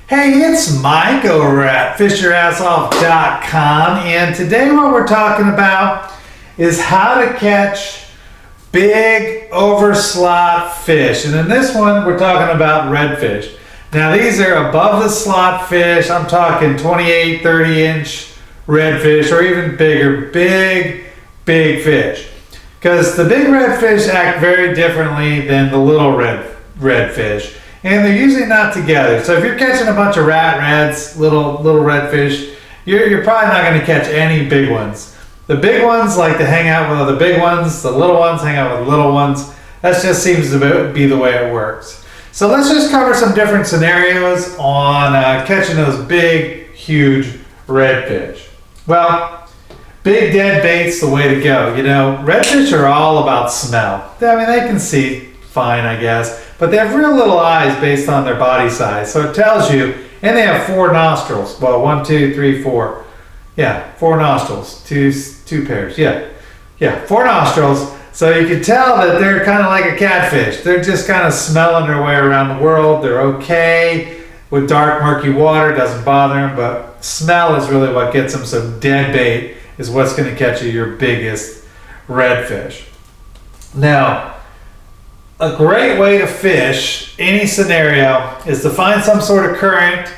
Hey, it's Mike over at fishyourassoff.com, and today what we're talking about is how to catch big overslot fish. And in this one, we're talking about redfish. Now, these are above the slot fish. I'm talking 28, 30-inch redfish, or even bigger, big fish. Because the big redfish act very differently than the little redfish. And they're usually not together. So if you're catching a bunch of reds, little redfish, you're probably not going to catch any big ones. The big ones like to hang out with other big ones. The little ones hang out with little ones. That just seems to be the way it works. So let's just cover some different scenarios on catching those big, huge redfish. Well, big dead bait's the way to go. You know, redfish are all about smell. I mean, they can see fine, I guess, but they have real little eyes based on their body size. So it tells you, and they have 4 nostrils. Well, 1, 2, 3, 4. Yeah, 4 nostrils, two pairs. Yeah, 4 nostrils. So you can tell that they're kind of like a catfish. They're just kind of smelling their way around the world. They're okay with dark, murky water. Doesn't bother them, but smell is really what gets them. So dead bait is what's going to catch you your biggest redfish. Now, a great way to fish any scenario is to find some sort of current.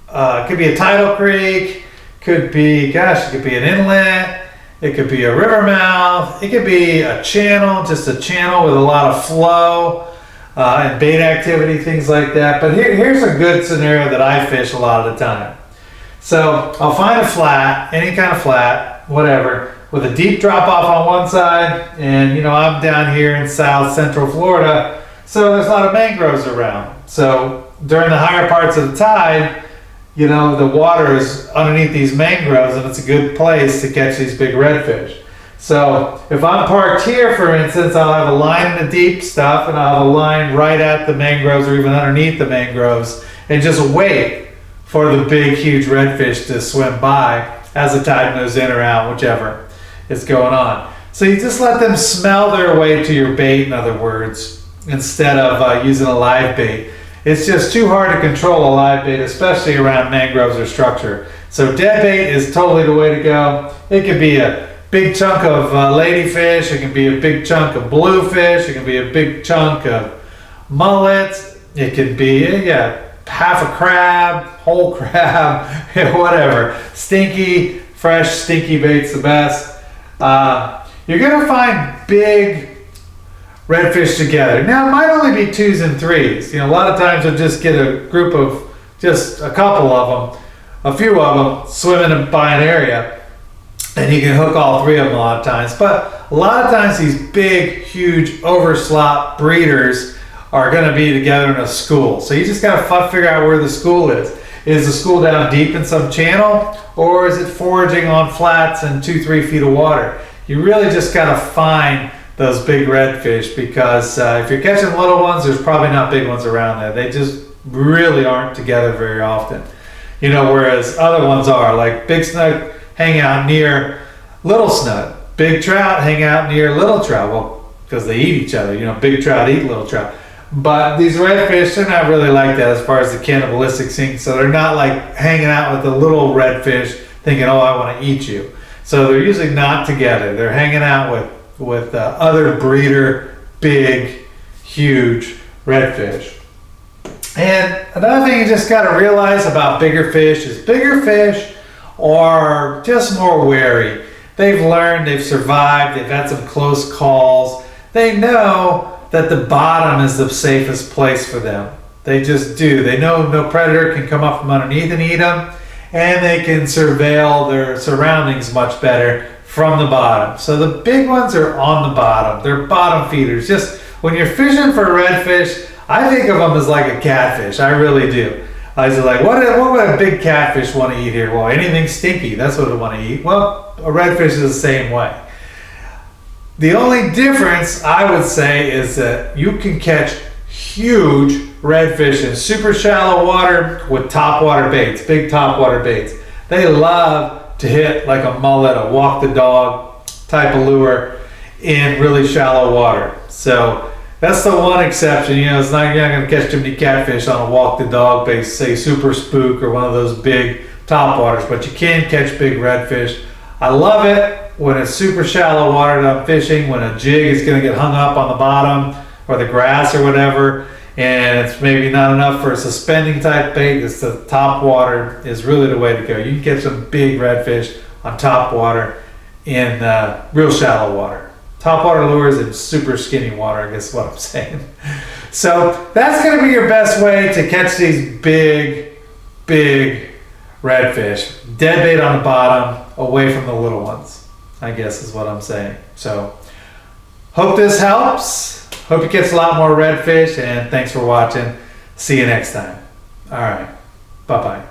It could be a tidal creek, could be an inlet, it could be a river mouth, it could be a channel, just a channel with a lot of flow and bait activity, things like that. But here's a good scenario that I fish a lot of the time. So I'll find a flat, any kind of flat, whatever, with a deep drop off on one side, and you know, I'm down here in South Central Florida, so there's a lot of mangroves around. So during the higher parts of the tide, you know, the water is underneath these mangroves, and it's a good place to catch these big redfish. So if I'm parked here, for instance, I'll have a line in the deep stuff, and I'll have a line right at the mangroves or even underneath the mangroves, and just wait for the big, huge redfish to swim by as the tide moves in or out, whichever is going on. So you just let them smell their way to your bait, in other words, instead of using a live bait. It's just too hard to control a live bait, especially around mangroves or structure. So dead bait is totally the way to go. It could be a big chunk of ladyfish, it can be a big chunk of bluefish, it can be a big chunk of mullets, it could be half a crab, whole crab, whatever. Stinky, fresh, stinky bait's the best. You're gonna find big redfish together. Now, it might only be 2s and 3s. You know, a lot of times you'll just get a group of just a couple of them, a few of them swimming by an area, and you can hook all 3 of them a lot of times. But a lot of times these big, huge overslot breeders are gonna be together in a school. So you just gotta figure out where the school is. Is the school down deep in some channel, or is it foraging on flats and 2-3 feet of water? You really just gotta find those big redfish, because if you're catching little ones, there's probably not big ones around there. They just really aren't together very often. You know, whereas other ones are, like big snook hang out near little snook. Big trout hang out near little trout, well, because they eat each other. You know, big trout eat little trout. But these redfish, they're not really like that as far as the cannibalistic thing. So they're not like hanging out with the little redfish thinking, oh, I want to eat you. So they're usually not together. They're hanging out with other breeder, big, huge redfish. And another thing you just got to realize about bigger fish is bigger fish are just more wary. They've learned, they've survived, they've had some close calls. They know that the bottom is the safest place for them. They just do. They know no predator can come up from underneath and eat them, and they can surveil their surroundings much better from the bottom. So the big ones are on the bottom. They're bottom feeders. Just when you're fishing for redfish, I think of them as like a catfish. I really do. I was like, what would a big catfish want to eat here? Well, anything stinky, that's what it want to eat. Well, a redfish is the same way. The only difference, I would say, is that you can catch huge redfish in super shallow water with topwater baits, big topwater baits. They love to hit like a mullet, a walk the dog type of lure in really shallow water. So That's the one exception. You know, it's not, you're not going to catch too many catfish on a walk the dog base, say Super Spook or one of those big top waters, but you can catch big redfish. I love it when it's super shallow water that I'm fishing, when a jig is going to get hung up on the bottom or the grass or whatever, and it's maybe not enough for a suspending type bait. It's the top water is really the way to go. You can catch some big redfish on top water in real shallow water. Top water lures in super skinny water, I guess is what I'm saying. So that's going to be your best way to catch these big redfish. Dead bait on the bottom, away from the little ones, I guess is what I'm saying. So hope this helps. Hope you catch a lot more redfish, and thanks for watching. See you next time. All right. Bye-bye.